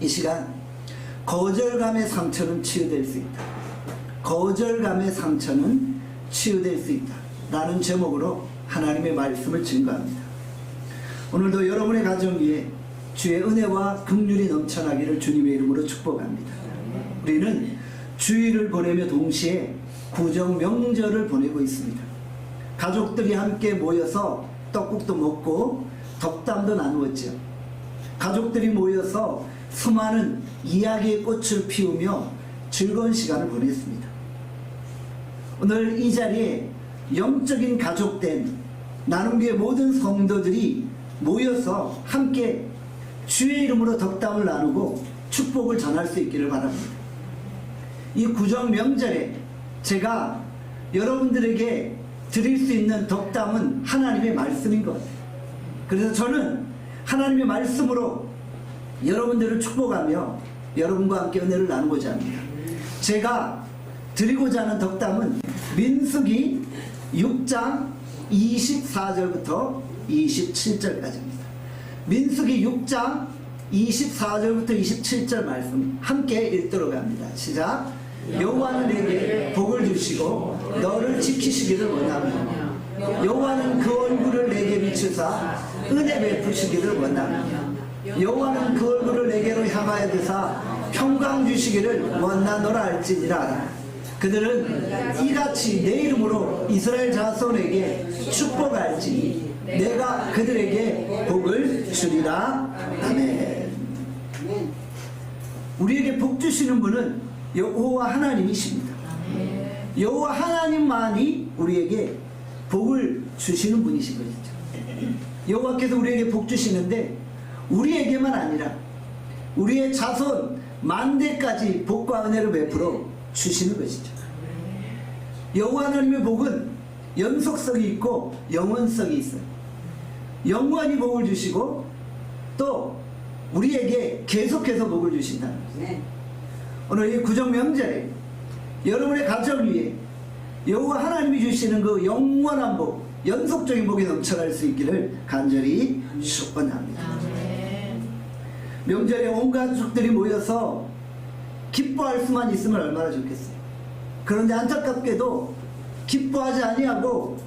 이 시간 거절감의 상처는 치유될 수 있다. 거절감의 상처는 치유될 수 있다 라는 제목으로 하나님의 말씀을 증거합니다. 오늘도 여러분의 가정 위에 주의 은혜와 긍휼이 넘쳐나기를 주님의 이름으로 축복합니다. 우리는 주일을 보내며 동시에 구정 명절을 보내고 있습니다. 가족들이 함께 모여서 떡국도 먹고 덕담도 나누었죠. 가족들이 모여서 수많은 이야기의 꽃을 피우며 즐거운 시간을 보냈습니다. 오늘 이 자리에 영적인 가족된 나눔교회 모든 성도들이 모여서 함께 주의 이름으로 덕담을 나누고 축복을 전할 수 있기를 바랍니다. 이 구정 명절에 제가 여러분들에게 드릴 수 있는 덕담은 하나님의 말씀인 것 같아요. 그래서 저는 하나님의 말씀으로 여러분들을 축복하며 여러분과 함께 은혜를 나누고자 합니다. 제가 드리고자 하는 덕담은 민수기 6장 24절부터 27절까지입니다. 민수기 6장 24절부터 27절 말씀 함께 읽도록 합니다. 시작. 여호와는 내게 복을 주시고 너를 지키시기를 원하며 여호와는 그 얼굴을 내게 비추사 은혜 베푸시기를 원하며 여호와는 그 얼굴을 내게로 향하여 드사 평강 주시기를 원하노라 할지니라. 그들은 이같이 내 이름으로 이스라엘 자손에게 축복할지니 내가 그들에게 복을 주리라. 아멘. 우리에게 복 주시는 분은 여호와 하나님이십니다. 여호와 하나님만이 우리에게 복을 주시는 분이신 것이죠. 여호와께서 우리에게 복 주시는데 우리에게만 아니라 우리의 자손 만대까지 복과 은혜를 베풀어 주시는 것이죠. 여호와 하나님의 복은 연속성이 있고 영원성이 있어요. 영원히 복을 주시고 또 우리에게 계속해서 복을 주신다는 거죠. 오늘 이 구정 명절에 여러분의 가정 위에 여호와 하나님이 주시는 그 영원한 복, 연속적인 복이 넘쳐날 수 있기를 간절히 축원합니다. 명절에 온 가족들이 모여서 기뻐할 수만 있으면 얼마나 좋겠어요. 그런데 안타깝게도 기뻐하지 아니하고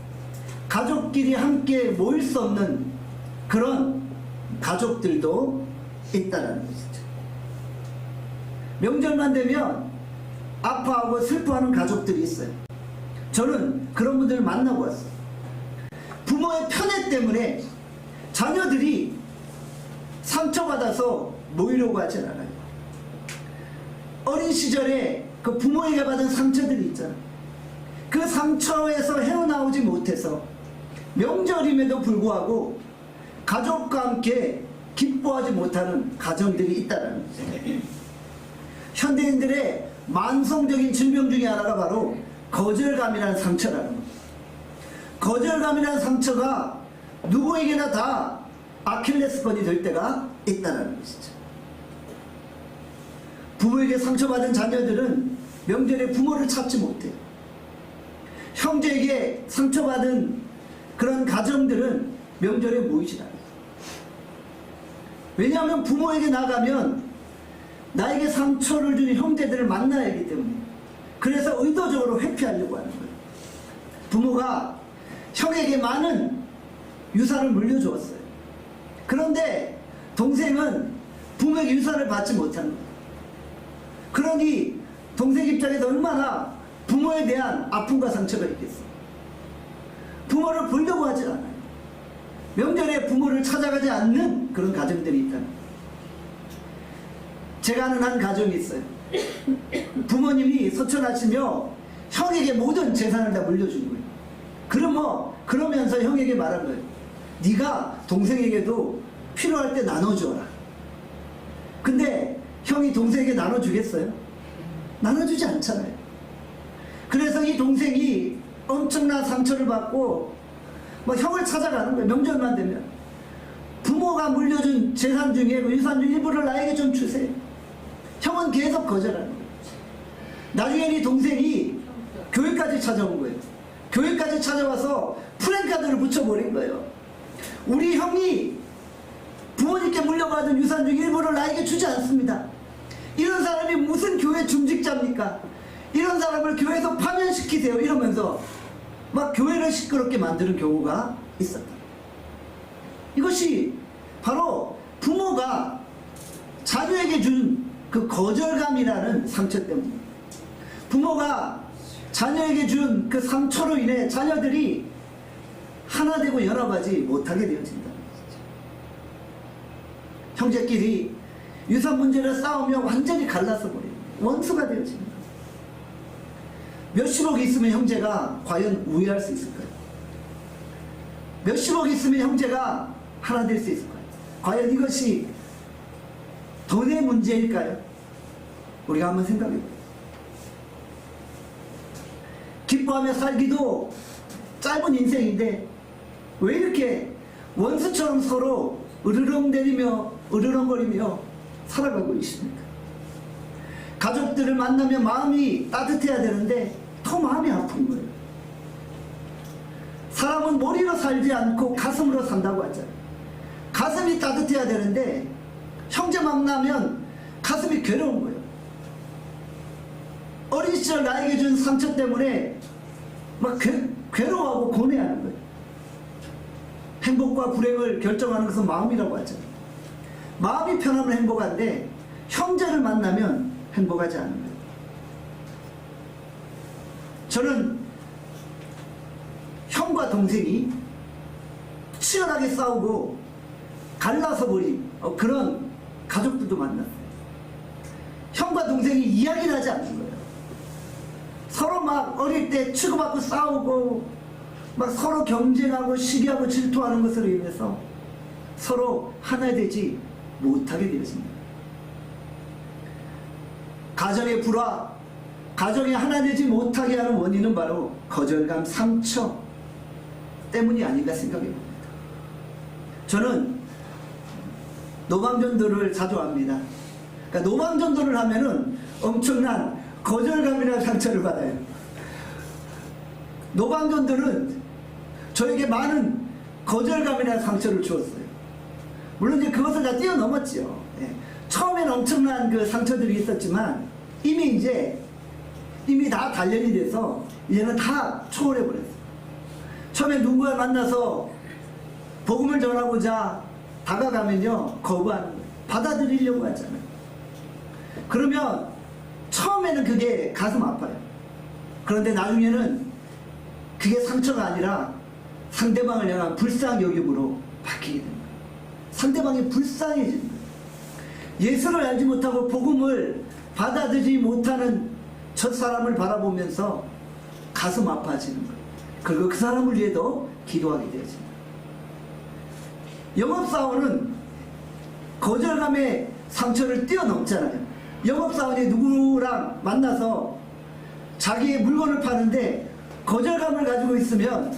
가족끼리 함께 모일 수 없는 그런 가족들도 있다는 것이죠. 명절만 되면 아파하고 슬퍼하는 가족들이 있어요. 저는 그런 분들을 만나고 왔어요. 부모의 편애 때문에 자녀들이 상처받아서 모이려고 하진 않아요. 어린 시절에 그 부모에게 받은 상처들이 있잖아요. 그 상처에서 헤어나오지 못해서 명절임에도 불구하고 가족과 함께 기뻐하지 못하는 가정들이 있다는 거죠. 현대인들의 만성적인 질병 중에 하나가 바로 거절감이라는 상처라는 겁니다. 거절감이라는 상처가 누구에게나 다 아킬레스건이 될 때가 있다는 것이죠. 부모에게 상처받은 자녀들은 명절에 부모를 찾지 못해요. 형제에게 상처받은 그런 가정들은 명절에 모이지 않아요. 왜냐하면 부모에게 나가면 나에게 상처를 준 형제들을 만나야 하기 때문에, 그래서 의도적으로 회피하려고 하는 거예요. 부모가 형에게 많은 유산을 물려주었어요. 그런데 동생은 부모에게 유산을 받지 못하는 거예요. 그러니 동생 입장에서 얼마나 부모에 대한 아픔과 상처가 있겠어요. 부모를 보려고 하지 않아요. 명절에 부모를 찾아가지 않는 그런 가정들이 있다는 거예요. 제가 아는 한 가정이 있어요. 부모님이 서천하시며 형에게 모든 재산을 다 물려준 거예요. 그러면서 형에게 말한 거예요. 네가 동생에게도 필요할 때 나눠줘라. 근데 형이 동생에게 나눠주겠어요? 나눠주지 않잖아요. 그래서 이 동생이 엄청난 상처를 받고 형을 찾아가는 거예요. 명절만 되면 부모가 물려준 재산 중에 그 유산 중 일부를 나에게 좀 주세요. 형은 계속 거절하는 거예요. 나중에 이 동생이 교회까지 찾아온 거예요. 교회까지 찾아와서 프랜카드를 붙여버린 거예요. 우리 형이 부모님께 물려받은 유산 중 일부를 나에게 주지 않습니다. 이런 사람이 무슨 교회 중직자입니까? 이런 사람을 교회에서 파면시키세요 이러면서 막 교회를 시끄럽게 만드는 경우가 있었다. 이것이 바로 부모가 자녀에게 준 그 거절감이라는 상처 때문입니다. 부모가 자녀에게 준 그 상처로 인해 자녀들이 하나 되고 연합하지 못하게 되어진다는 것이죠. 형제끼리 유산 문제를 싸우며 완전히 갈라서 버립니다. 원수가 되어집니다. 몇십억 있으면 형제가 과연 우애할 수 있을까요? 몇십억 있으면 형제가 하나 될 수 있을까요? 과연 이것이 돈의 문제일까요? 우리가 한번 생각해 보세요. 기뻐하며 살기도 짧은 인생인데 왜 이렇게 원수처럼 서로 으르렁대리며 으르렁거리며 살아가고 있습니까? 가족들을 만나면 마음이 따뜻해야 되는데 더 마음이 아픈 거예요. 사람은 머리로 살지 않고 가슴으로 산다고 하잖아요. 가슴이 따뜻해야 되는데 형제 만나면 가슴이 괴로운 거예요. 어린 시절 나에게 준 상처 때문에 막 괴로워하고 고뇌하는 거예요. 행복과 불행을 결정하는 것은 마음이라고 하잖아요. 마음이 편하면 행복한데 형제를 만나면 행복하지 않은 거예요. 저는 형과 동생이 치열하게 싸우고 갈라서 버린 그런 가족들도 만났어요. 형과 동생이 이야기를 하지 않는 거예요. 서로 막 어릴 때 치고받고 싸우고 막 서로 경쟁하고 시기하고 질투하는 것으로 인해서 서로 하나 되지 못하게 되었습니다. 가정의 불화, 가정이 하나 되지 못하게 하는 원인은 바로 거절감, 상처 때문이 아닌가 생각해 봅니다. 저는 노방전도를 자주 합니다. 그러니까 노방전도를 하면은 엄청난 거절감이라는 상처를 받아요. 노방전도는 저에게 많은 거절감이라는 상처를 주었어요. 물론 이제 그것을 다 뛰어넘었죠. 예. 처음엔 엄청난 그 상처들이 있었지만 이미 다 단련이 돼서 이제는 다 초월해 버렸어요. 처음에 누구를 만나서 복음을 전하고자 다가가면요 거부하는 거예요. 받아들이려고 하잖아요. 그러면 처음에는 그게 가슴 아파요. 그런데 나중에는 그게 상처가 아니라 상대방을 향한 불쌍 여김으로 바뀌게 됩니다. 상대방이 불쌍해지는 거예요. 예수를 알지 못하고 복음을 받아들이지 못하는 첫사람을 바라보면서 가슴 아파지는 거예요. 그리고 그 사람을 위해도 기도하게 되어집니다. 영업사원은 거절감의 상처를 뛰어넘잖아요. 영업사원이 누구랑 만나서 자기의 물건을 파는데 거절감을 가지고 있으면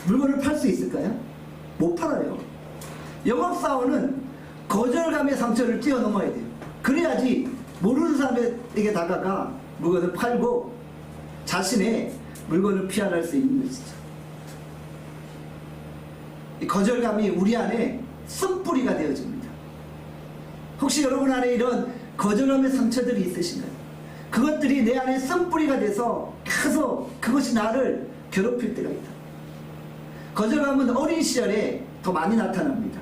물건을 팔 수 있을까요? 못 팔아요. 영업사원은 거절감의 상처를 뛰어넘어야 돼요. 그래야지 모르는 사람에게 다가가 물건을 팔고 자신의 물건을 피할할 수 있는 것이죠. 이 거절감이 우리 안에 쓴뿌리가 되어집니다. 혹시 여러분 안에 이런 거절감의 상처들이 있으신가요? 그것들이 내 안에 쓴뿌리가 돼서 계속 그것이 나를 괴롭힐 때가 있다. 거절감은 어린 시절에 더 많이 나타납니다.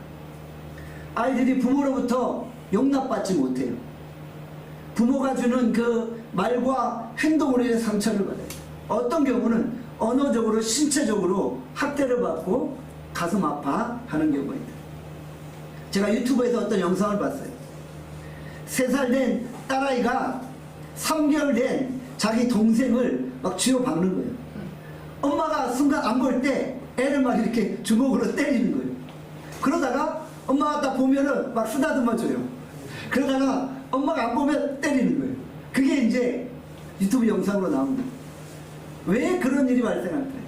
아이들이 부모로부터 용납받지 못해요. 부모가 주는 그 말과 행동으로 인해 상처를 받아요. 어떤 경우는 언어적으로 신체적으로 학대를 받고 가슴 아파하는 경우가 있다. 제가 유튜브에서 어떤 영상을 봤어요. 3살 된 딸아이가 3개월 된 자기 동생을 막 쥐어박는 거예요. 엄마가 순간 안 볼 때 애를 막 이렇게 주먹으로 때리는 거예요. 그러다가 엄마가 딱 보면은 막 쓰다듬어 줘요. 그러다가 엄마가 안 보면 때리는 거예요. 그게 이제 유튜브 영상으로 나옵니다. 왜 그런 일이 발생할까요?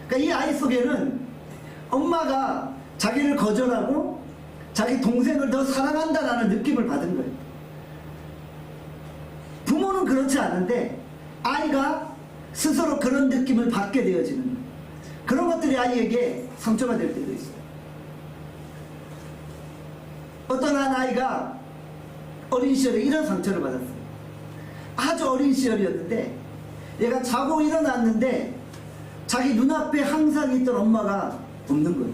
그러니까 이 아이 속에는 엄마가 자기를 거절하고 자기 동생을 더 사랑한다라는 느낌을 받은 거예요. 부모는 그렇지 않은데 아이가 스스로 그런 느낌을 받게 되어지는 거예요. 그런 것들이 아이에게 상처가 될 때도 있어요. 어떤 한 아이가 어린 시절에 이런 상처를 받았어요. 아주 어린 시절이었는데 얘가 자고 일어났는데 자기 눈앞에 항상 있던 엄마가 없는 거예요.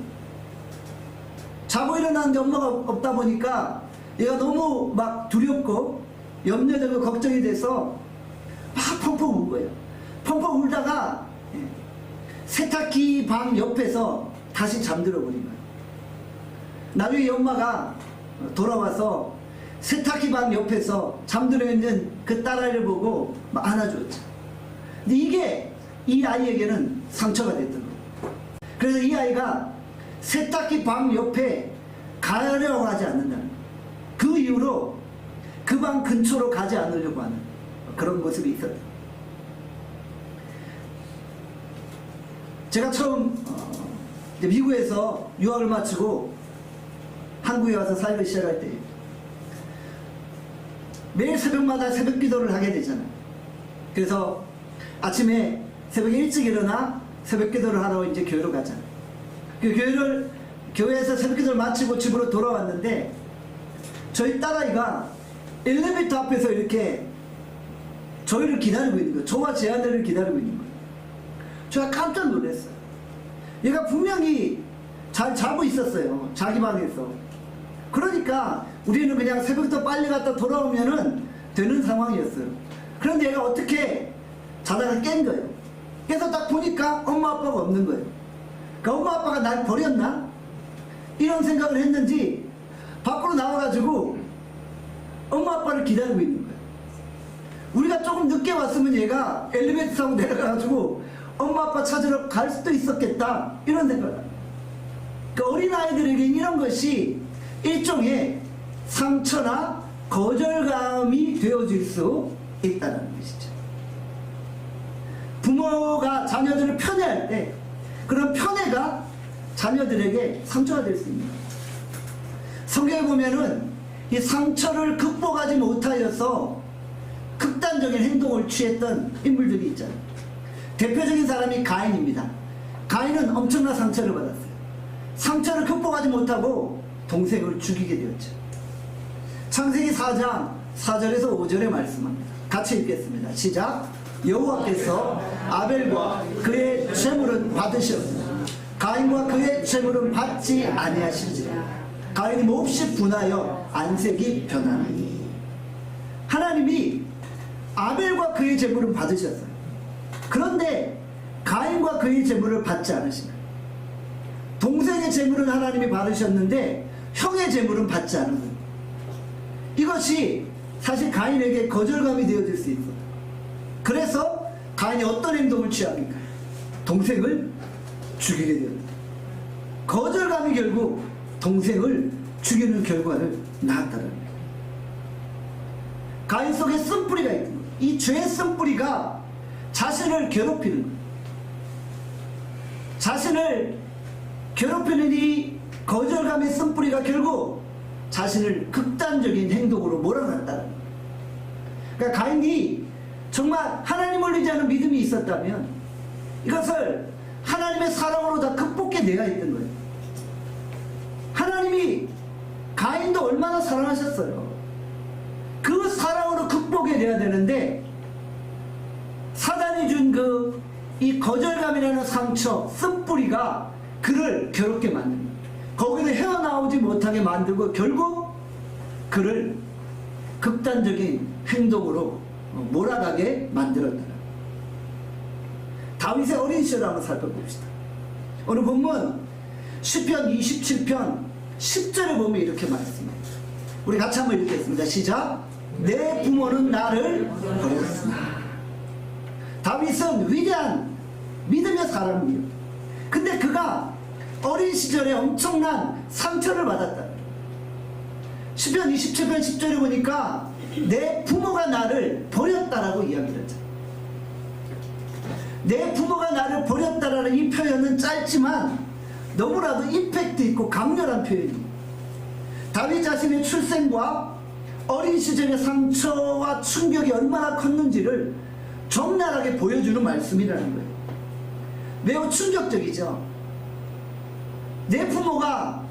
자고 일어났는데 엄마가 없다 보니까 얘가 너무 막 두렵고 염려되고 걱정이 돼서 막 펑펑 운 거예요. 펑펑 울다가 세탁기 방 옆에서 다시 잠들어 버린 거예요. 나중에 엄마가 돌아와서 세탁기 방 옆에서 잠들어 있는 그 딸아이를 보고 막 안아줬죠. 근데 이게 이 아이에게는 상처가 됐던 거예요. 그래서 이 아이가 세탁기 방 옆에 가려고 하지 않는다는 거예요. 그 이후로 그 방 근처로 가지 않으려고 하는 그런 모습이 있었다. 제가 처음 미국에서 유학을 마치고 한국에 와서 살기 시작할 때 매일 새벽마다 새벽 기도를 하게 되잖아요. 그래서 아침에 새벽에 일찍 일어나 새벽 기도를 하러 이제 교회로 가잖아요. 그 교회에서 새벽 기도를 마치고 집으로 돌아왔는데 저희 딸아이가 엘리베이터 앞에서 이렇게 저희를 기다리고 있는 거예요. 저와 제 아들을 기다리고 있는 거예요. 제가 깜짝 놀랐어요. 얘가 분명히 잘 자고 있었어요. 자기 방에서. 그러니까 우리는 그냥 새벽부터 빨리 갔다 돌아오면은 되는 상황이었어요. 그런데 얘가 어떻게 자다가 깬 거예요. 그래서 딱 보니까 엄마 아빠가 없는 거예요. 그러니까 엄마 아빠가 날 버렸나? 이런 생각을 했는지 밖으로 나와가지고 엄마 아빠를 기다리고 있는 거예요. 우리가 조금 늦게 왔으면 얘가 엘리베이터 타고 내려가가지고 엄마 아빠 찾으러 갈 수도 있었겠다 이런 생각을 합니다. 그러니까 어린아이들에게 이런 것이 일종의 상처나 거절감이 되어질 수 있다는 것이죠. 부모가 자녀들을 편애할 때 그런 편애가 자녀들에게 상처가 될 수 있는 거예요. 성경에 보면은 이 상처를 극복하지 못하여서 극단적인 행동을 취했던 인물들이 있잖아요. 대표적인 사람이 가인입니다. 가인은 엄청난 상처를 받았어요. 상처를 극복하지 못하고 동생을 죽이게 되었죠. 창세기 4장 4절에서 5절의 말씀합니다. 같이 읽겠습니다. 시작. 여호와께서 아벨과 그의 제물은 받으셨으나 가인과 그의 제물은 받지 아니하시니라. 가인이 몹시 분하여 안색이 변하니. 하나님이 아벨과 그의 제물은 받으셨어요. 그런데 가인과 그의 제물을 받지 않으시나. 동생의 제물은 하나님이 받으셨는데 형의 제물은 받지 않은 거예요. 이것이 사실 가인에게 거절감이 되어질 수 있어요. 그래서 가인이 어떤 행동을 취합니까? 동생을 죽이게 됩니다. 거절감이 결국 동생을 죽이는 결과를 낳았다는 거예요. 가인 속에 쓴뿌리가 있는 거예요. 이 죄의 쓴뿌리가 자신을 괴롭히는 거예요. 자신을 괴롭히는 이 거절감의 쓴뿌리가 결국 자신을 극단적인 행동으로 몰아갔다는 거예요. 그러니까 가인이 정말 하나님을 의지하는 믿음이 있었다면 이것을 하나님의 사랑으로 다 극복해내야 했던 거예요. 하나님이 가인도 얼마나 사랑하셨어요. 그 사랑으로 극복해내야 되는데 사단이 준 이 거절감이라는 상처, 쓴뿌리가 그를 괴롭게 만듭니다. 거기서 헤어나오지 못하게 만들고 결국 그를 극단적인 행동으로 몰아가게 만들었다. 다윗의 어린 시절을 한번 살펴봅시다. 오늘 본문 시편 27편 10절에 보면 이렇게 말씀합니다. 우리 같이 한번 읽겠습니다. 시작. 내 부모는 나를 버렸으나. 다윗은 위대한 믿음의 사람이에요. 근데 그가 어린 시절에 엄청난 상처를 받았다. 시편 27편 10절에 보니까 내 부모가 나를 버렸다라고 이야기를 했죠. 내 부모가 나를 버렸다라는 이 표현은 짧지만 너무나도 임팩트 있고 강렬한 표현입니다. 다윗 자신의 출생과 어린 시절의 상처와 충격이 얼마나 컸는지를 적나라하게 보여주는 말씀이라는 거예요. 매우 충격적이죠. 내 부모가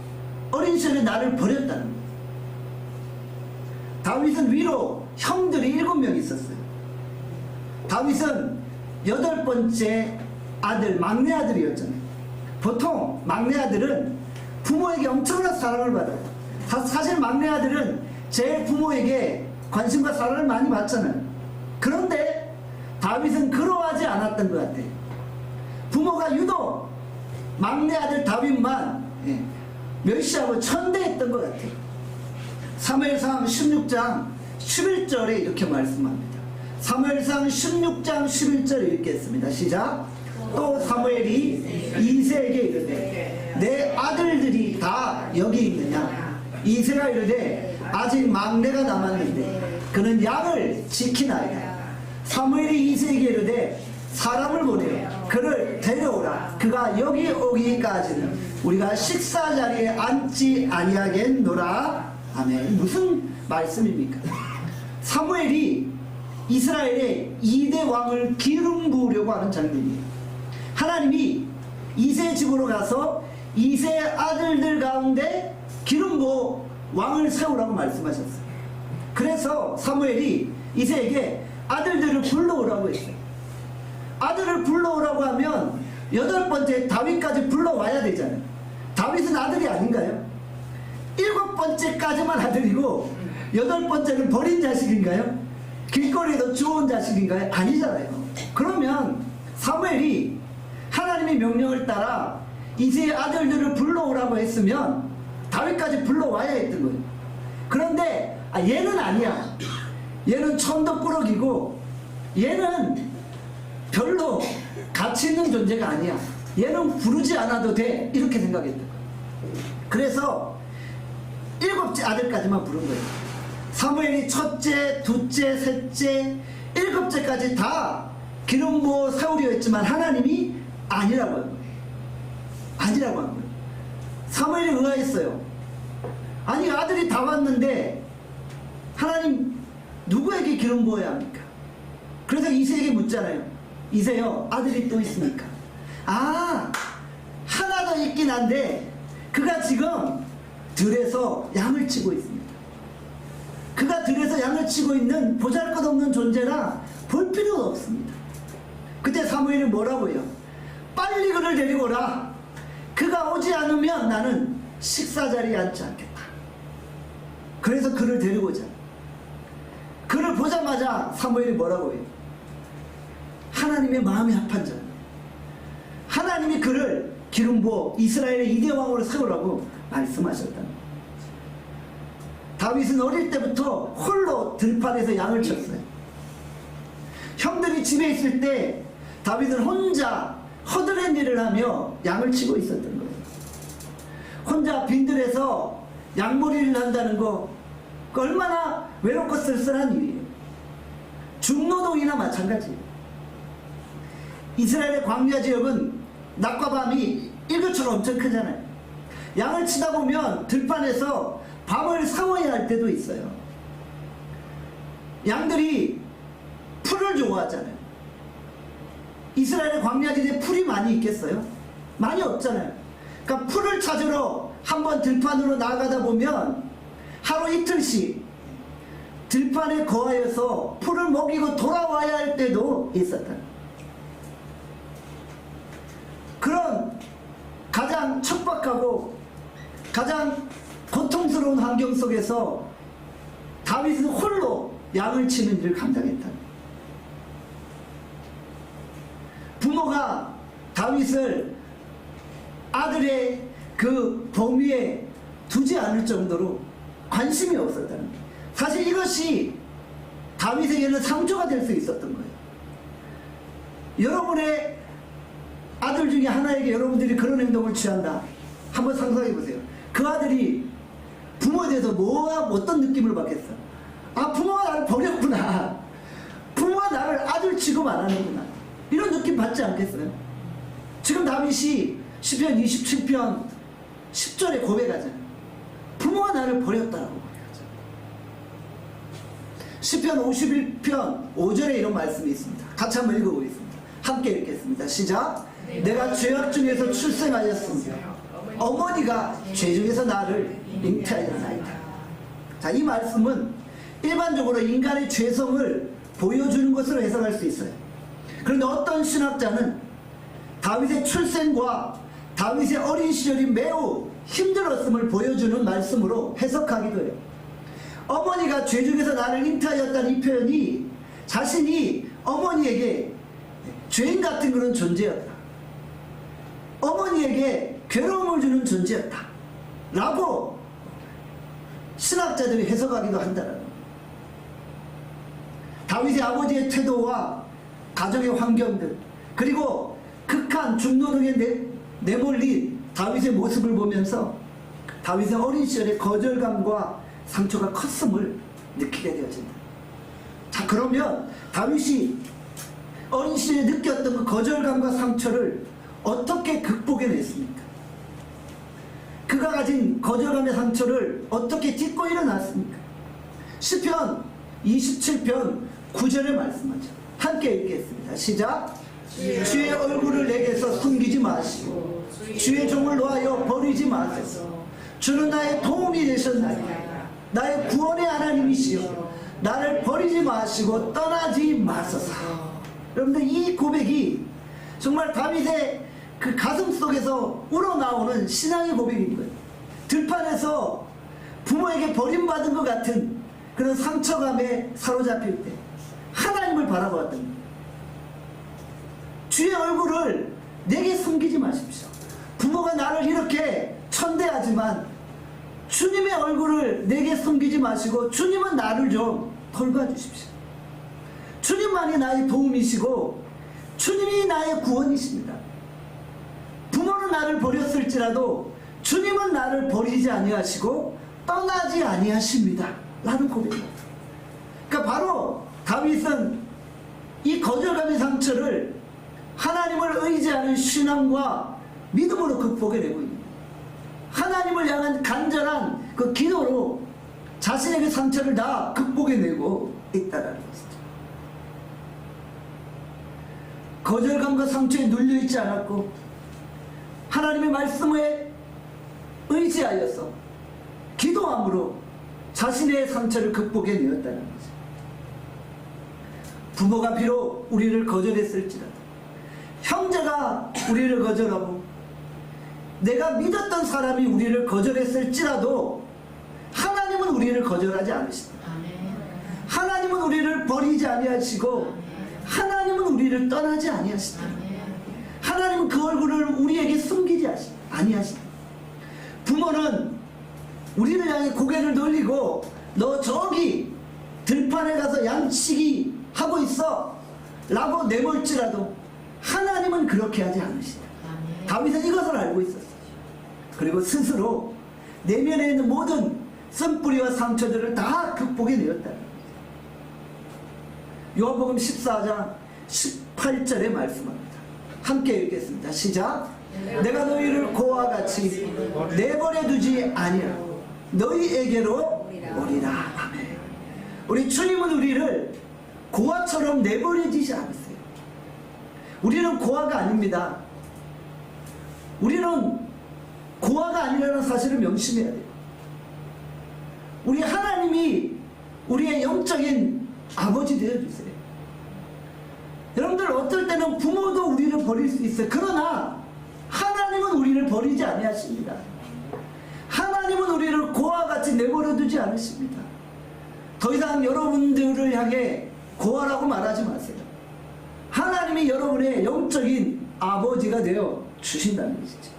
어린 시절에 나를 버렸다는 거예요. 다윗은 위로 형들이 7명 있었어요. 다윗은 8번째 아들, 막내 아들이었잖아요. 보통 막내 아들은 부모에게 엄청난 사랑을 받아요. 사실 막내 아들은 제일 부모에게 관심과 사랑을 많이 받잖아요. 그런데 다윗은 그러하지 않았던 것 같아요. 부모가 유독 막내 아들 다윗만 멸시하고 천대했던 것 같아요. 사무엘상 16장 11절에 이렇게 말씀합니다. 사무엘상 16장 11절 읽겠습니다. 시작. 또 사무엘이 이새에게 이르되 내 아들들이 다 여기 있느냐? 이새가 이르되 아직 막내가 남았는데 그는 양을 지키나이다. 사무엘이 이새에게 이르되 사람을 보내어 그를 데려오라. 그가 여기 오기까지는 우리가 식사 자리에 앉지 아니하겠노라. 아멘. 무슨 말씀입니까? 사무엘이 이스라엘의 2대 왕을 기름 부으려고 하는 장면이에요. 하나님이 이새 집으로 가서 이새 아들들 가운데 기름 부어 왕을 세우라고 말씀하셨어요. 그래서 사무엘이 이새에게 아들들을 불러오라고 했어요. 아들을 불러오라고 하면 8번째 다윗까지 불러와야 되잖아요. 다윗은 아들이 아닌가요? 7번째까지만 아들이고 8번째는 버린 자식인가요? 길거리에서 주워온 자식인가요? 아니잖아요. 그러면 사무엘이 하나님의 명령을 따라 이새의 아들들을 불러오라고 했으면 다윗까지 불러와야 했던 거예요. 그런데 얘는 아니야. 얘는 천덕꾸러기고 얘는 별로 가치 있는 존재가 아니야. 얘는 부르지 않아도 돼. 이렇게 생각했던 거예요. 그래서 7째 아들까지만 부른 거예요. 사무엘이 첫째, 둘째, 셋째, 7째까지 다 기름 부어 세우려 했지만 하나님이 아니라고 한 거예요. 아니라고 한 거예요. 사무엘이 의아했어요. 아니 아들이 다 왔는데 하나님 누구에게 기름 부어야 합니까? 그래서 이새에게 묻잖아요. 이새요, 아들이 또 있습니까? 아, 하나 더 있긴 한데 그가 지금 들에서 양을 치고 있습니다. 그가 들에서 양을 치고 있는 보잘것없는 존재라 볼 필요가 없습니다. 그때 사무엘이 뭐라고 해요? 빨리 그를 데리고 오라. 그가 오지 않으면 나는 식사 자리에 앉지 않겠다. 그래서 그를 데리고 오자. 그를 보자마자 사무엘이 뭐라고 해요? 하나님의 마음이 합한 자. 하나님이 그를 기름 부어 이스라엘의 2대 왕으로 세우라고 말씀하셨다는 거예요. 다윗은 어릴 때부터 홀로 들판에서 양을 쳤어요. 형들이 집에 있을 때 다윗은 혼자 허드렛 일을 하며 양을 치고 있었던 거예요. 혼자 빈들에서 양머리를 한다는 거 얼마나 외롭고 쓸쓸한 일이에요. 중노동이나 마찬가지예요. 이스라엘의 광야 지역은 낮과 밤이 일교차가 엄청 크잖아요. 양을 치다 보면 들판에서 밤을 새워야 할 때도 있어요. 양들이 풀을 좋아하잖아요. 이스라엘의 광야지대에 풀이 많이 있겠어요? 많이 없잖아요. 그러니까 풀을 찾으러 한번 들판으로 나가다 보면 하루 이틀씩 들판에 거하여서 풀을 먹이고 돌아와야 할 때도 있었다. 그런 가장 척박하고 가장 고통스러운 환경 속에서 다윗은 홀로 양을 치는 일을 감당했다. 부모가 다윗을 아들의 그 범위에 두지 않을 정도로 관심이 없었다는 거예요. 사실 이것이 다윗에게는 상처가 될 수 있었던 거예요. 여러분의 아들 중에 하나에게 여러분들이 그런 행동을 취한다. 한번 상상해 보세요. 그 아들이 부모에 대해서 어떤 느낌을 받겠어? 아, 부모가 나를 버렸구나. 부모가 나를 아들 취급 안 하는구나. 이런 느낌 받지 않겠어요? 지금 다윗이 시편 27편 10절에 고백하잖아요. 부모가 나를 버렸다라고 고백하잖아요. 시편 51편 5절에 이런 말씀이 있습니다. 같이 한번 읽어보겠습니다. 함께 읽겠습니다. 시작. 내가 죄악 중에서 출생하였으며 어머니가 죄 중에서 나를 잉태하였나이다. 자, 이 말씀은 일반적으로 인간의 죄성을 보여주는 것으로 해석할 수 있어요. 그런데 어떤 신학자는 다윗의 출생과 다윗의 어린 시절이 매우 힘들었음을 보여주는 말씀으로 해석하기도 해요. 어머니가 죄 중에서 나를 잉태하였다는 이 표현이 자신이 어머니에게 죄인 같은 그런 존재였다, 어머니에게 괴로움을 주는 존재였다 라고 신학자들이 해석하기도 한다는 겁니다. 다윗의 아버지의 태도와 가정의 환경들, 그리고 극한 중노릇에 내몰린 다윗의 모습을 보면서 다윗의 어린 시절의 거절감과 상처가 컸음을 느끼게 되어진다. 자, 그러면 다윗이 어린 시절에 느꼈던 그 거절감과 상처를 어떻게 극복해냈습니까? 그가 가진 거절감의 상처를 어떻게 딛고 일어났습니까? 시편 27편 9절의 말씀하죠. 함께 읽겠습니다. 시작. 주의 얼굴을 내게서 숨기지 마시고 주의 종을 놓아여 버리지 마소서. 주는 나의 도움이 되셨나이다. 나의 구원의 하나님이시여 나를 버리지 마시고 떠나지 마소서. 여러분들, 이 고백이 정말 다윗의 그 가슴 속에서 우러나오는 신앙의 고백인 거예요. 들판에서 부모에게 버림받은 것 같은 그런 상처감에 사로잡힐 때 하나님을 바라보았던 거예요. 주의 얼굴을 내게 숨기지 마십시오. 부모가 나를 이렇게 천대하지만 주님의 얼굴을 내게 숨기지 마시고 주님은 나를 좀 돌봐주십시오. 주님만이 나의 도움이시고 주님이 나의 구원이십니다. 부모는 나를 버렸을지라도 주님은 나를 버리지 아니하시고 떠나지 아니하십니다 라는 고백입니다. 그러니까 바로 다윗은 이 거절감의 상처를 하나님을 의지하는 신앙과 믿음으로 극복해내고 있는, 하나님을 향한 간절한 그 기도로 자신의 그 상처를 다 극복해내고 있다는 것이죠. 거절감과 상처에 눌려있지 않았고 하나님의 말씀에 의지하여서 기도함으로 자신의 상처를 극복해내었다는 거죠. 부모가 비록 우리를 거절했을지라도, 형제가 우리를 거절하고 내가 믿었던 사람이 우리를 거절했을지라도 하나님은 우리를 거절하지 않으십니다. 하나님은 우리를 버리지 아니하시고 하나님은 우리를 떠나지 아니하시다. 하나님은 그 얼굴을 우리에게 숨기지 아니하시다. 부모는 우리를 향해 고개를 돌리고 너 저기 들판에 가서 양치기 하고 있어 라고 내몰지라도 하나님은 그렇게 하지 않으시다. 다윗은 이것을 알고 있었어요. 그리고 스스로 내면에 있는 모든 쓴뿌리와 상처들을 다 극복해내었다는 거예요. 요한복음 14장 18절에 말씀합니다. 함께 읽겠습니다. 시작. 내가 너희를 고와 같이 내버려두지 아니하고 너희에게로 오리라. 아멘. 우리 주님은 우리를 고아처럼 내버려두지 않으세요. 우리는 고아가 아닙니다. 우리는 고아가 아니라는 사실을 명심해야 돼요. 우리 하나님이 우리의 영적인 아버지 되어주세요. 여러분들, 어떨 때는 부모도 우리를 버릴 수 있어요. 그러나 하나님은 우리를 버리지 아니하십니다. 하나님은 우리를 고아같이 내버려두지 않으십니다. 더 이상 여러분들을 향해 고아라고 말하지 마세요. 하나님이 여러분의 영적인 아버지가 되어 주신다는 것이죠.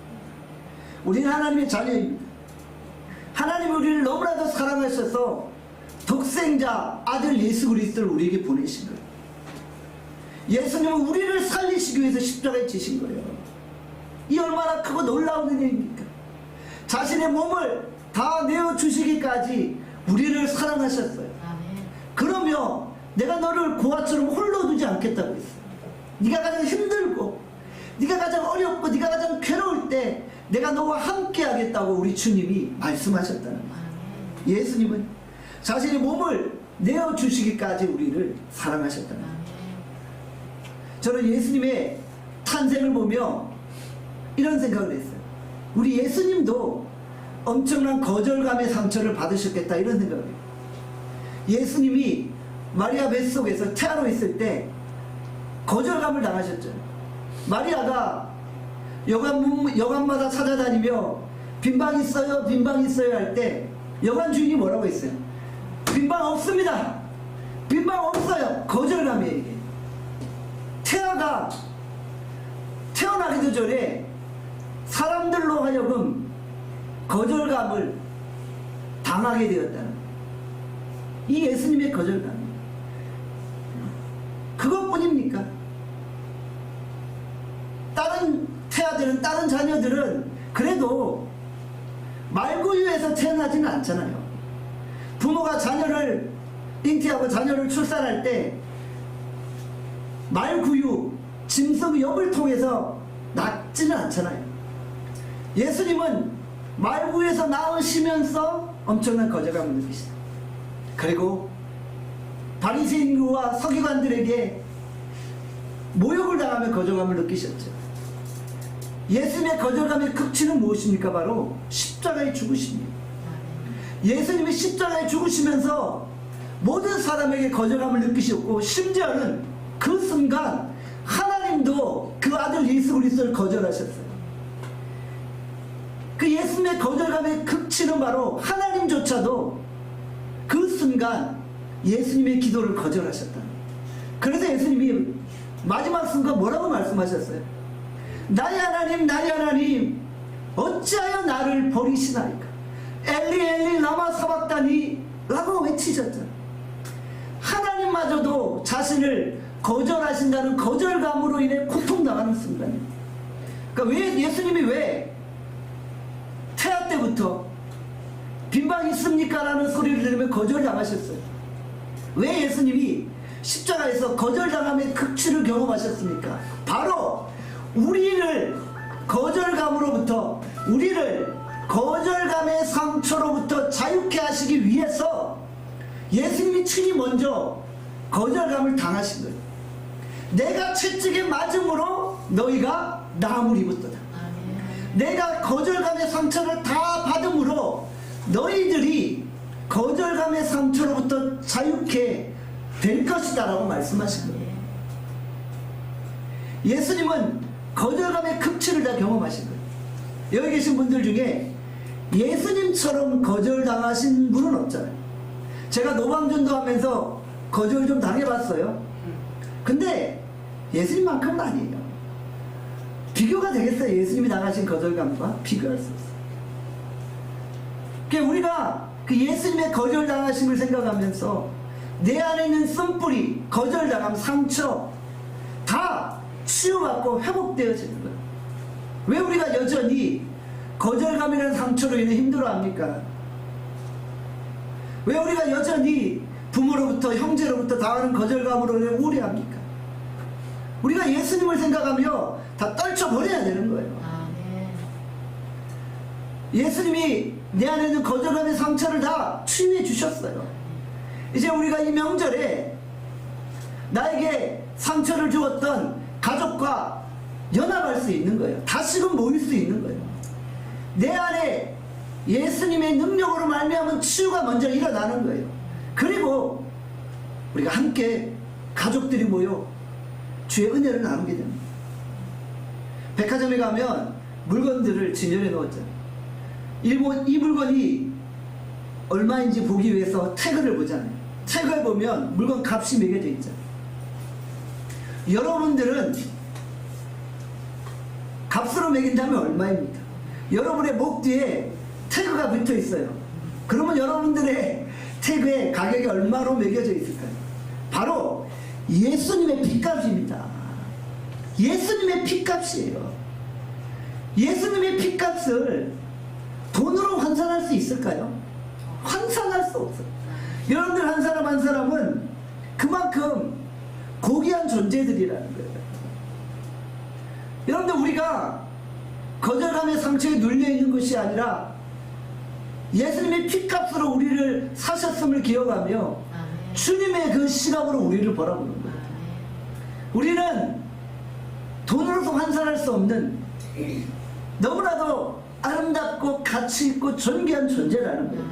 우리는 하나님의 자녀입니다. 하나님이 우리를 너무나도 사랑하셔서 독생자 아들 예수 그리스도를 우리에게 보내신 거예요. 예수님은 우리를 살리시기 위해서 십자가에 지신 거예요. 이 얼마나 크고 놀라운 은혜입니까? 자신의 몸을 다 내어주시기까지 우리를 사랑하셨어요. 그러며 내가 너를 고아처럼 홀로 두지 않겠다고 했어요. 네가 가장 힘들고 네가 가장 어렵고 네가 가장 괴로울 때 내가 너와 함께 하겠다고 우리 주님이 말씀하셨다는 거예요. 예수님은 자신의 몸을 내어주시기까지 우리를 사랑하셨다는 거예요. 저는 예수님의 탄생을 보며 이런 생각을 했어요. 우리 예수님도 엄청난 거절감의 상처를 받으셨겠다, 이런 생각을 해요. 예수님이 마리아 뱃속에서 태아로 있을 때 거절감을 당하셨죠. 마리아가 여관마다 찾아다니며 빈방 있어요, 빈방 있어요 할 때 여관 주인이 뭐라고 했어요? 빈방 없습니다. 빈방 없어요. 거절감이에요. 이게 태아가 태어나기도 전에 사람들로 하여금 거절감을 당하게 되었다는 이 예수님의 거절감, 그것뿐입니까? 다른 태아들은, 다른 자녀들은 그래도 말구유에서 태어나지는 않잖아요. 부모가 자녀를 잉태하고 자녀를 출산할 때 말구유, 짐승엽을 통해서 낳지는 않잖아요. 예수님은 말구유에서 낳으시면서 엄청난 거절감을 느끼시다. 그리고 바리새인과 서기관들에게 모욕을 당하며 거절감을 느끼셨죠. 예수님의 거절감의 극치는 무엇입니까? 바로 십자가의 죽으심입니다. 예수님이 십자가에 죽으시면서 모든 사람에게 거절감을 느끼셨고, 심지어는 그 순간 하나님도 그 아들 예수 그리스도를 거절하셨어요. 그 예수님의 거절감의 극치는 바로 하나님조차도 그 순간 예수님의 기도를 거절하셨다. 그래서 예수님이 마지막 순간 뭐라고 말씀하셨어요? 나의 하나님, 나의 하나님, 어찌하여 나를 버리시나이까? 엘리 엘리 라마 사박다니 라고 외치셨잖아요. 하나님마저도 자신을 거절하신다는 거절감으로 인해 고통당하는 순간입니다. 그러니까 왜 예수님이 왜 태아 때부터 빈방 있습니까? 라는 소리를 들으면 거절당하셨어요. 왜 예수님이 십자가에서 거절당함의 극치를 경험하셨습니까? 바로 우리를 거절감으로부터, 우리를 거절감의 상처로부터 자유케 하시기 위해서 예수님이 친히 먼저 거절감을 당하신 거예요. 내가 채찍에 맞음으로 너희가 나음을 입었도다. 내가 거절감의 상처를 다 받음으로 너희들이 거절감의 상처로부터 자유케 될 것이다 라고 말씀하신 거예요. 예수님은 거절감의 극치를 다 경험하신 거예요. 여기 계신 분들 중에 예수님처럼 거절당하신 분은 없잖아요. 제가 노방전도 하면서 거절 좀 당해봤어요. 근데 예수님만큼은 아니에요. 비교가 되겠어요? 예수님이 당하신 거절감과 비교할 수 없어요. 그러니까 우리가 그 예수님의 거절당하심을 생각하면서 내 안에 있는 쓴뿌리, 거절당함, 상처 다 치유받고 회복되어지는 거예요. 왜 우리가 여전히 거절감이라는 상처로 인해 힘들어합니까? 왜 우리가 여전히 부모로부터, 형제로부터 당하는 거절감으로 인해 우울해합니까? 우리가 예수님을 생각하며 다 떨쳐버려야 되는 거예요. 예수님이 내 안에 있는 거절감의 상처를 다 치유해 주셨어요. 이제 우리가 이 명절에 나에게 상처를 주었던 가족과 연합할 수 있는 거예요. 다시금 모일 수 있는 거예요. 내 안에 예수님의 능력으로 말미암은 치유가 먼저 일어나는 거예요. 그리고 우리가 함께 가족들이 모여 주의 은혜를 나누게 됩니다. 백화점에 가면 물건들을 진열해 놓았잖아요. 이 물건이 얼마인지 보기 위해서 태그를 보잖아요. 태그에 보면 물건 값이 매겨져 있잖아요. 여러분들은 값으로 매긴다면 얼마입니까? 여러분의 목 뒤에 태그가 붙어 있어요. 그러면 여러분들의 태그에 가격이 얼마로 매겨져 있을까요? 바로 예수님의 핏값입니다. 예수님의 핏값이에요. 예수님의 핏값을 돈으로 환산할 수 있을까요? 환산할 수 없어요. 여러분들 한 사람 한 사람은 그만큼 고귀한 존재들이라는 거예요. 여러분들 우리가 거절감의 상처에 눌려있는 것이 아니라 예수님의 핏값으로 우리를 사셨음을 기억하며 주님의 그 시각으로 우리를 바라보는 거예요. 우리는 돈으로서 환산할 수 없는 너무나도 아름답고 가치 있고 존귀한 존재라는 거예요.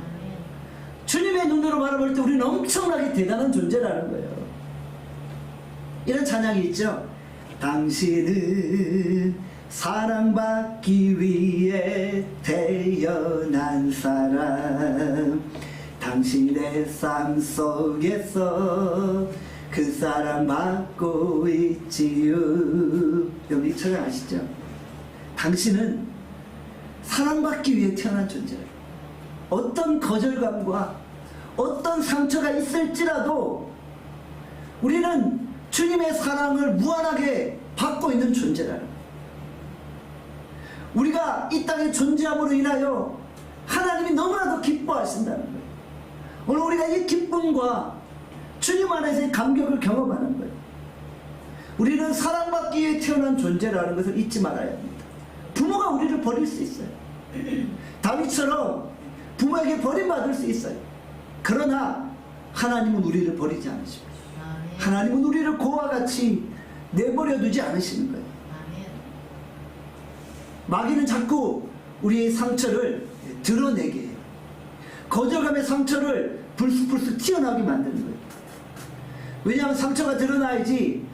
주님의 눈으로 바라볼 때 우리는 엄청나게 대단한 존재라는 거예요. 이런 찬양이 있죠. 당신은 사랑받기 위해 태어난 사람, 당신의 삶 속에서 그 사랑 받고 있지요. 여러분 이 찬양 아시죠? 당신은 사랑받기 위해 태어난 존재예요. 어떤 거절감과 어떤 상처가 있을지라도 우리는 주님의 사랑을 무한하게 받고 있는 존재라는 거예요. 우리가 이 땅에 존재함으로 인하여 하나님이 너무나도 기뻐하신다는 거예요. 오늘 우리가 이 기쁨과 주님 안에서의 감격을 경험하는 거예요. 우리는 사랑받기 위해 태어난 존재라는 것을 잊지 말아야 합니다. 부모가 우리를 버릴 수 있어요. 다윗처럼 부모에게 버림받을 수 있어요. 그러나 하나님은 우리를 버리지 않으십니다. 하나님은 우리를 고와 같이 내버려 두지 않으시는 거예요. 마귀는 자꾸 우리의 상처를 드러내게 해요. 거절감의 상처를 불쑥불쑥 튀어나오게 만드는 거예요. 왜냐하면 상처가 드러나야지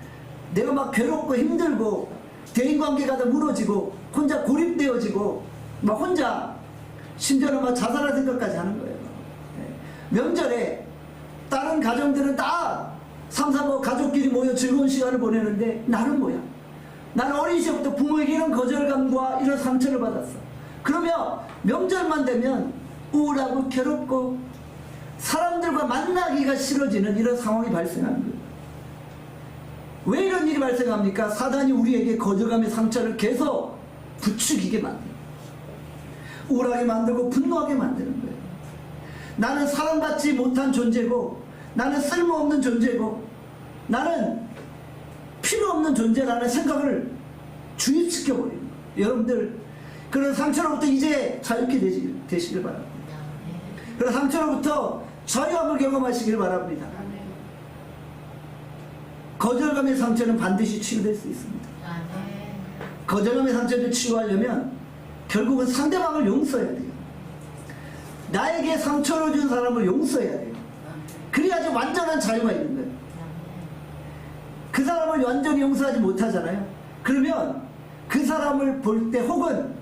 내가 막 괴롭고 힘들고 대인관계가 다 무너지고 혼자 고립되어지고 막 혼자 심지어는 막 자살할 생각까지 하는 거예요. 명절에 다른 가정들은 다 3, 4모 가족끼리 모여 즐거운 시간을 보내는데 나는 뭐야? 나는 어린 시절부터 부모에게 이런 거절감과 이런 상처를 받았어. 그러면 명절만 되면 우울하고 괴롭고 사람들과 만나기가 싫어지는 이런 상황이 발생하는 거예요. 왜 이런 일이 발생합니까? 사단이 우리에게 거절감의 상처를 계속 부추기게 만들어요. 우울하게 만들고 분노하게 만드는 거예요. 나는 사랑받지 못한 존재고 나는 쓸모없는 존재고 나는 필요없는 존재라는 생각을 주입시켜버리는 거예요. 여러분들 그런 상처로부터 이제 자유케 되시길 바랍니다. 그런 상처로부터 자유함을 경험하시길 바랍니다. 거절감의 상처는 반드시 치유될 수 있습니다. 거절감의 상처를 치유하려면 결국은 상대방을 용서해야 돼요. 나에게 상처를 준 사람을 용서해야 돼요. 그래야지 완전한 자유가 있는 거예요. 그 사람을 완전히 용서하지 못하잖아요. 그러면 그 사람을 볼 때 혹은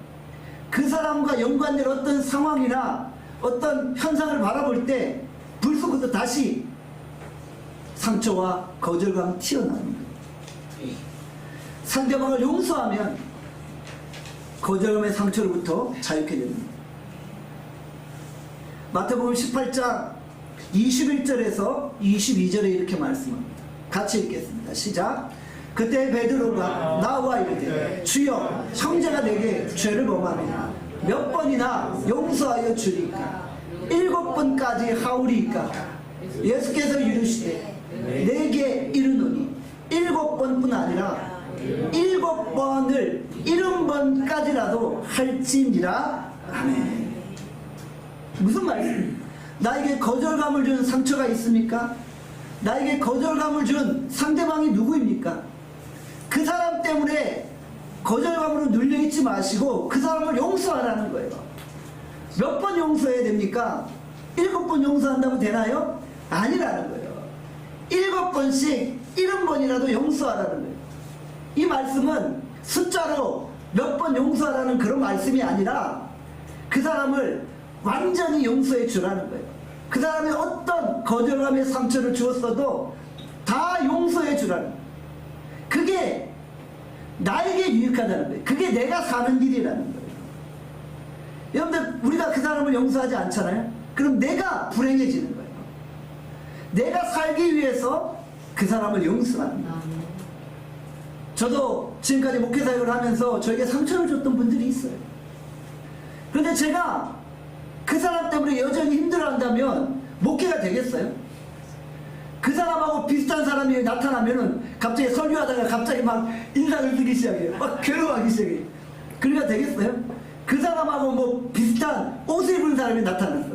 그 사람과 연관된 어떤 상황이나 어떤 현상을 바라볼 때 불쑥부터 다시 상처와 거절감 튀어나오는 거예요. 상대방을 용서하면 거절감의 상처로부터 자유케 됩니다. 마태복음 18장 21절에서 22절에 이렇게 말씀합니다. 같이 읽겠습니다. 시작. 그때 베드로가 나와 이르되 주여 형제가 내게 죄를 범하면 몇 번이나 용서하여 주리까? 7번까지 하오리까? 예수께서 이르시되 내게 이르노니 7번뿐 아니라 7번을 70번까지라도 할지니라. 아멘. 무슨 말씀? 나에게 거절감을 준 상처가 있습니까? 나에게 거절감을 준 상대방이 누구입니까? 그 사람 때문에 거절감으로 눌려있지 마시고 그 사람을 용서하라는 거예요. 몇 번 용서해야 됩니까? 7번 용서한다고 되나요? 아니라는 거예요. 7번씩 70번이라도 용서하라는 거예요. 이 말씀은 숫자로 몇 번 용서하라는 그런 말씀이 아니라 그 사람을 완전히 용서해 주라는 거예요. 그 사람이 어떤 거절감의 상처를 주었어도 다 용서해 주라는 거예요. 그게 나에게 유익하다는 거예요. 그게 내가 사는 일이라는 거예요. 여러분들 우리가 그 사람을 용서하지 않잖아요. 그럼 내가 불행해지는 거예요. 내가 살기 위해서 그 사람을 용서하는 거예요. 저도 지금까지 목회사역을 하면서 저에게 상처를 줬던 분들이 있어요. 그런데 제가 그 사람 때문에 여전히 힘들어한다면 목회가 되겠어요? 그 사람하고 비슷한 사람이 나타나면은 갑자기 설교하다가 갑자기 막 인상을 쓰기 시작해요. 막 괴로워하기 시작해요. 그러니까 되겠어요? 그 사람하고 뭐 비슷한 옷을 입은 사람이 나타났어.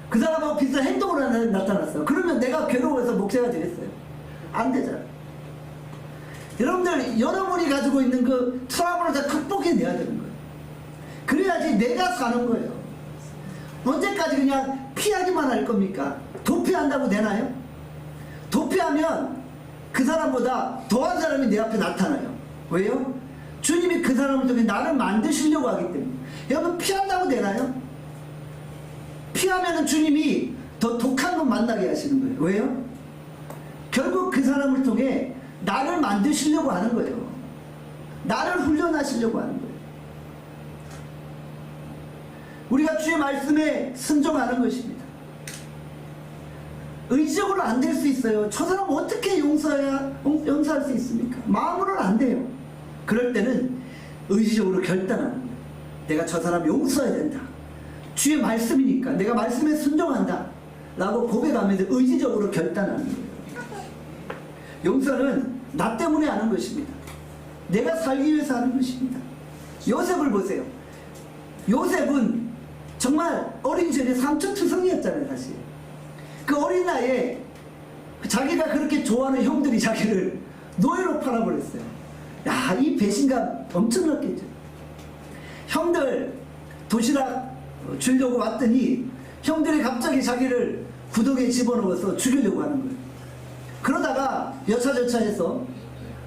그 사람하고 비슷한 행동을 하는 사람이 나타났어. 그러면 내가 괴로워해서 목회가 되겠어요? 안 되잖아. 여러분들 여러분이 가지고 있는 그 트러블을 다 극복해내야 되는 거예요. 그래야지 내가 사는 거예요. 언제까지 그냥 피하기만 할 겁니까? 도피한다고 되나요? 도피하면 그 사람보다 더한 사람이 내 앞에 나타나요. 왜요? 주님이 그 사람을 통해 나를 만드시려고 하기 때문에. 여러분, 피한다고 되나요? 피하면 주님이 더 독한 것 만나게 하시는 거예요. 왜요? 결국 그 사람을 통해 나를 만드시려고 하는 거예요. 나를 훈련하시려고 하는 거예요. 우리가 주의 말씀에 순종하는 것입니다. 의지적으로 안 될 수 있어요. 저 사람 어떻게 용서할 수 있습니까? 마음으로는 안 돼요. 그럴 때는 의지적으로 결단하는 거예요. 내가 저 사람 용서해야 된다. 주의 말씀이니까 내가 말씀에 순종한다 라고 고백하면서 의지적으로 결단하는 거예요. 용서는 나 때문에 하는 것입니다. 내가 살기 위해서 하는 것입니다. 요셉을 보세요. 요셉은 정말 어린 시절에 삼천투성이었잖아요. 사실 그 어린 나이에 자기가 그렇게 좋아하는 형들이 자기를 노예로 팔아버렸어요. 야, 이 배신감 엄청났겠죠. 형들 도시락 주려고 왔더니 형들이 갑자기 자기를 구덩이에 집어넣어서 죽이려고 하는 거예요. 그러다가 여차저차해서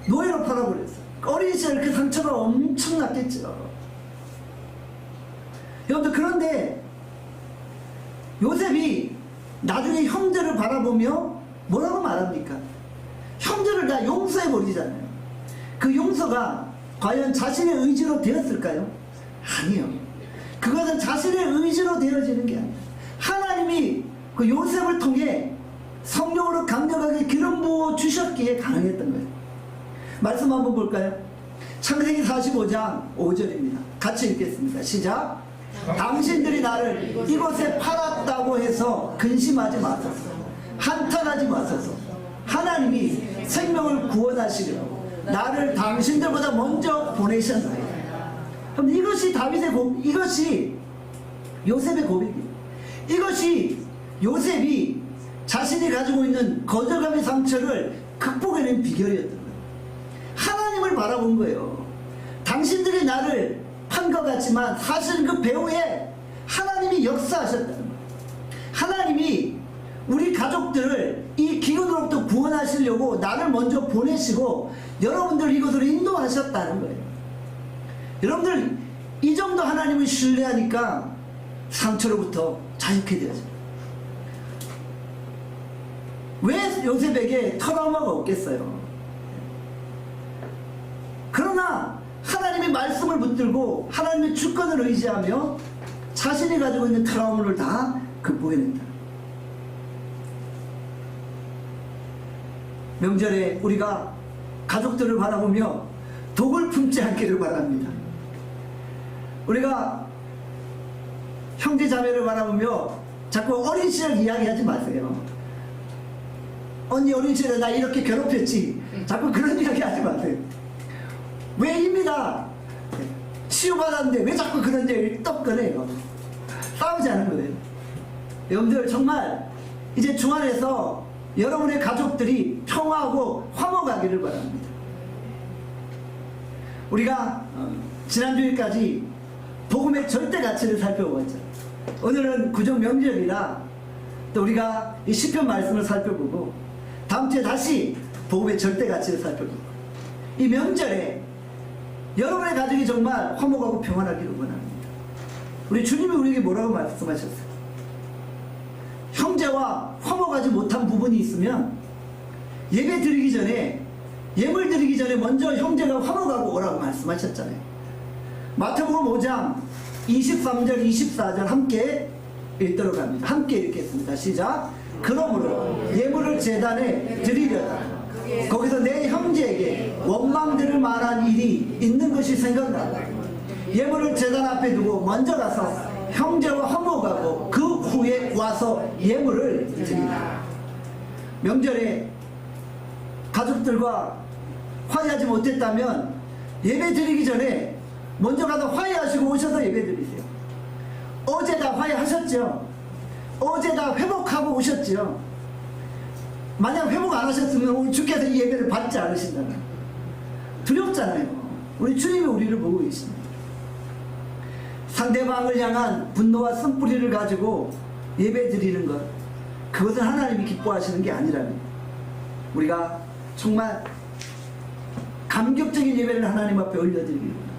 노예로 팔아버렸어요. 어린 시절 그 상처가 엄청났겠죠. 여러분들, 그런데 요셉이 나중에 형제를 바라보며 뭐라고 말합니까? 형제를 다 용서해버리잖아요. 그 용서가 과연 자신의 의지로 되었을까요? 아니요. 그것은 자신의 의지로 되어지는 게 아니에요. 하나님이 그 요셉을 통해 성령으로 강력하게 기름 부어 주셨기에 가능했던 거예요. 말씀 한번 볼까요? 창세기 45장 5절입니다. 같이 읽겠습니다. 시작. 당신들이 나를 이곳에 팔았다고 해서 근심하지 마소서. 한탄하지 마소서. 하나님이 생명을 구원하시려고 나를 당신들보다 먼저 보내셨나이다. 그럼 이것이 다윗의 고백, 이것이 요셉의 고백이에요. 이것이 요셉이 자신이 가지고 있는 거절감의 상처를 극복해낸 비결이었던 거예요. 하나님을 바라본 거예요. 당신들이 나를 판 것 같지만 사실 그 배후에 하나님이 역사하셨다는 거예요. 하나님이 우리 가족들을 이 기근으로부터 구원하시려고 나를 먼저 보내시고 여러분들 이곳으로 인도하셨다는 거예요. 여러분들, 이 정도 하나님을 신뢰하니까 상처로부터 자유케 되어집니다. 왜 요셉에게 트라우마가 없겠어요? 그러나 하나님의 말씀을 붙들고 하나님의 주권을 의지하며 자신이 가지고 있는 트라우마를 다 극복해낸다. 명절에 우리가 가족들을 바라보며 독을 품지 않기를 바랍니다. 우리가 형제 자매를 바라보며 자꾸 어린 시절 이야기하지 마세요. 언니 어린 시절에 나 이렇게 괴롭혔지. 자꾸 그런 이야기 하지 마세요. 왜 입니다. 치유받았는데 왜 자꾸 그런 얘기를 떡 꺼내요. 싸우지 않은 거예요. 여러분들, 정말 이제 주안에서 여러분의 가족들이 평화하고 화목하기를 바랍니다. 우리가 지난주일까지 복음의 절대 가치를 살펴보았죠. 오늘은 구정 명절이라 또 우리가 이 시편 말씀을 살펴보고 다음 주에 다시 복음의 절대 가치를 살펴보고, 이 명절에 여러분의 가족이 정말 화목하고 평안하기를 원합니다. 우리 주님이 우리에게 뭐라고 말씀하셨어요? 형제와 화목하지 못한 부분이 있으면 예배 드리기 전에, 예물 드리기 전에 먼저 형제가 화목하고 오라고 말씀하셨잖아요. 마태복음 5장 23절 24절 함께 읽도록 합니다. 함께 읽겠습니다. 시작. 그러므로 예물을 제단에 드리려다 거기서 내 형제에게 원망들을 말한 일이 있는 것이 생각나고 예물을 제단 앞에 두고 먼저 가서 형제와 화목하고 그 후에 와서 예물을 드리라. 명절에 가족들과 화해하지 못했다면 예배 드리기 전에 먼저 가서 화해하시고 오셔서 예배 드리세요. 어제 다 화해하셨죠? 어제 다 회복하고 오셨죠? 만약 회복 안 하셨으면 오늘 주께서 이 예배를 받지 않으신다면 두렵잖아요. 우리 주님이 우리를 보고 계십니다. 상대방을 향한 분노와 쓴뿌리를 가지고 예배 드리는 것, 그것은 하나님이 기뻐하시는 게 아니라는, 우리가 정말 감격적인 예배를 하나님 앞에 올려드리기 원합니다.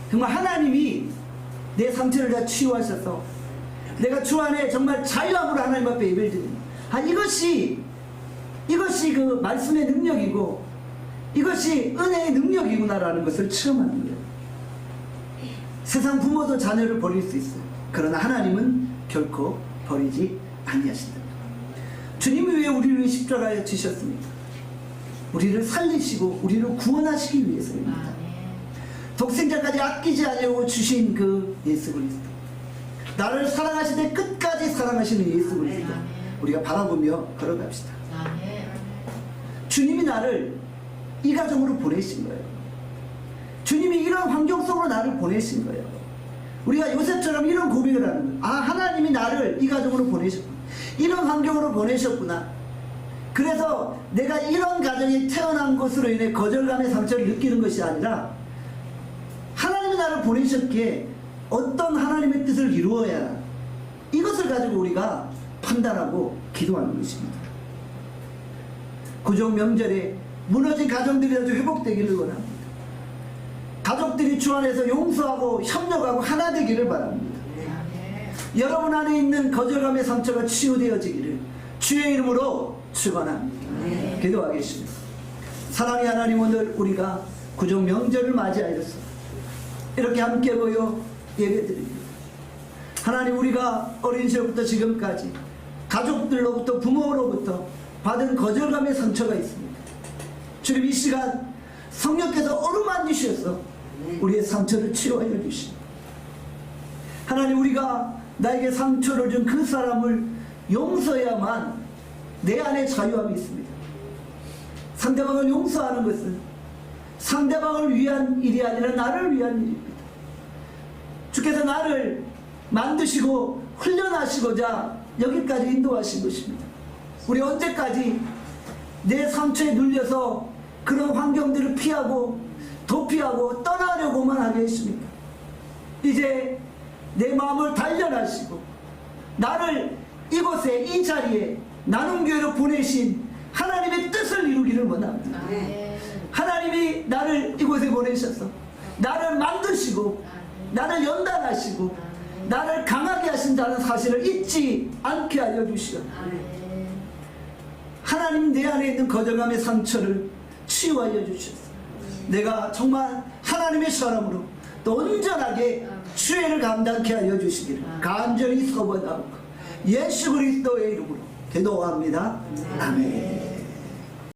정말 하나님이 내 상처를 다 치유하셔서 내가 주 안에 정말 자유함으로 하나님 앞에 예배를 드립니다. 이것이 그 말씀의 능력이고 이것이 은혜의 능력이구나라는 것을 체험하는 거예요. 세상 부모도 자녀를 버릴 수 있어요. 그러나 하나님은 결코 버리지 아니하신다. 주님이 왜 우리를 십자가에 지셨습니까? 우리를 살리시고 우리를 구원하시기 위해서입니다. 독생자까지 아끼지 않으려고 주신 그 예수 그리스도, 나를 사랑하시되 끝까지 사랑하시는 예수 그리스도, 우리가 바라보며 걸어갑시다. 주님이 나를 이 가정으로 보내신 거예요. 주님이 이런 환경 속으로 나를 보내신 거예요. 우리가 요셉처럼 이런 고백을 하는 거예요. 아, 하나님이 나를 이 가정으로 보내셨구나, 이런 환경으로 보내셨구나. 그래서 내가 이런 가정에 태어난 것으로 인해 거절감의 상처를 느끼는 것이 아니라 하나님이 나를 보내셨기에 어떤 하나님의 뜻을 이루어야 하나, 이것을 가지고 우리가 판단하고 기도하는 것입니다. 구종 명절에 무너진 가정들이 아주 회복되기를 원합니다. 가족들이 주 안에서 용서하고 협력하고 하나 되기를 바랍니다. 여러분 안에 있는 거절감의 상처가 치유되어지기를 주의 이름으로 축원합니다. 기도하겠습니다. 사랑의 하나님, 오늘 우리가 구종 명절을 맞이하여서 이렇게 함께 모여 예배드립니다. 하나님, 우리가 어린 시절부터 지금까지 가족들로부터 부모로부터 받은 거절감의 상처가 있습니다. 주님, 이 시간 성령께서 어루만지셔서 우리의 상처를 치유하여 주십니다. 하나님, 우리가 나에게 상처를 준 그 사람을 용서해야만 내 안에 자유함이 있습니다. 상대방을 용서하는 것은 상대방을 위한 일이 아니라 나를 위한 일입니다. 주께서 나를 만드시고 훈련하시고자 여기까지 인도하신 것입니다. 우리 언제까지 내 상처에 눌려서 그런 환경들을 피하고 도피하고 떠나려고만 하게 했습니까? 이제 내 마음을 단련하시고 나를 이곳에, 이 자리에 나눔교회로 보내신 하나님의 뜻을 이루기를 원합니다. 하나님이 나를 이곳에 보내셔서 나를 만드시고 나를 연단하시고 나를 강하게 하신다는 사실을 잊지 않게 알려주시오. 하나님, 내 안에 있는 거절감의 상처를 치유하여 주셔서 내가 정말 하나님의 사람으로 또 온전하게 주의를 감당케 하여 주시기를 간절히 소원하옵고 예수 그리스도의 이름으로 기도합니다. 아멘.